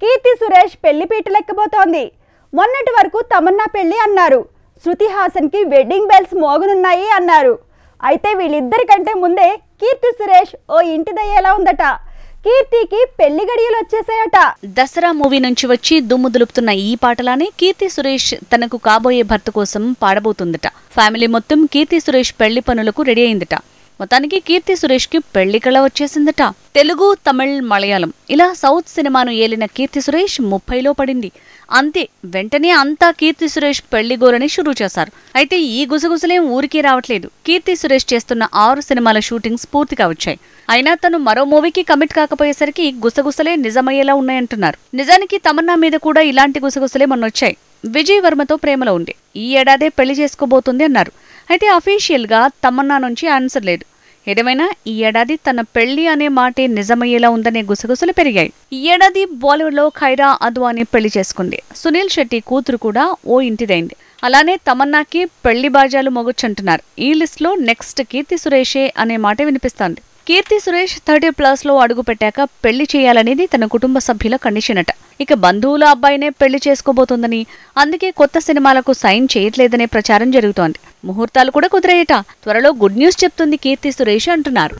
కీర్తి సురేష్ పెళ్లి పీటలెక్కబోతోంది. మొన్నటి వరకు తమన్నా పెళ్లి అన్నారు. శృతి హాసన్ కి వెడ్డింగ్ బెల్స్ మోగనున్నాయి అన్నారు. అయితే వీళ్ళిద్దరికంటే ముందే కీర్తి సురేష్ ఓ ఇంటి దయ్యేలా ఉందట. కీర్తికి పెళ్లి గడియలు వచ్చేసాయట. దసరా మూవీ నుంచి వచ్చి దుమ్ము దులుపుతున్న ఈ పాటలానే కీర్తి సురేష్ తనకు కాబోయే భర్త కోసం పాడబోతుందట. ఫ్యామిలీ మొత్తం కీర్తి సురేష్ పెళ్లి పనులకు రెడీ అయిందట. మొత్తానికి కీర్తి సురేష్ కి పెళ్లి కళ వచ్చేసిందట. తెలుగు, తమిళ్, మలయాళం ఇలా సౌత్ సినిమాను ఏలిన కీర్తి సురేష్ 30లో పడింది. అంతే, వెంటనే అంతా కీర్తి సురేష్ పెళ్లి గోరని షురూ చేశారు. అయితే ఈ గుసగుసలేం ఊరికే రావట్లేదు. కీర్తి సురేష్ చేస్తున్న 6 సినిమాల షూటింగ్స్ పూర్తిగా వచ్చాయి. అయినా తను మరో మూవీకి కమిట్ కాకపోయేసరికి గుసగుసలే నిజమయ్యేలా ఉన్నాయంటున్నారు. నిజానికి తమన్నా మీద కూడా ఇలాంటి గుసగుసలే మొన్నొచ్చాయి. విజయ్ వర్మతో ప్రేమలో ఉంది. ఈ ఏడాదే పెళ్లి చేసుకోబోతుంది అన్నారు. అయితే అఫీషియల్ గా తమన్నా నుంచి ఆన్సర్ లేదు. ఏదేమైనా ఈ ఏడాది తన పెళ్లి అనే మాటే నిజమయ్యేలా ఉందనే గుసగుసలు పెరిగాయి. ఈ ఏడాది బాలీవుడ్ లో ఖైరా అద్వానీ పెళ్లి చేసుకుంది. సునీల్ శెట్టి కూతురు కూడా ఓ ఇంటిదైంది. అలానే తమన్నాకి పెళ్లి బాజాలు మొగొచ్చంటున్నారు. ఈ లిస్ట్ లో నెక్స్ట్ కీర్తి సురేషే అనే మాట వినిపిస్తోంది. కీర్తి సురేష్ 30+ లో అడుగు పెట్టాక పెళ్లి చేయాలనేది తన కుటుంబ సభ్యుల కండిషన్ అట. ఇక బంధువుల అబ్బాయినే పెళ్లి చేసుకోబోతోందని, అందుకే కొత్త సినిమాలకు సైన్ చేయట్లేదనే ప్రచారం జరుగుతోంది. ముహూర్తాలు కూడా కుదిరాయట. త్వరలో గుడ్ న్యూస్ చెప్తుంది కీర్తి సురేష్ అంటున్నారు.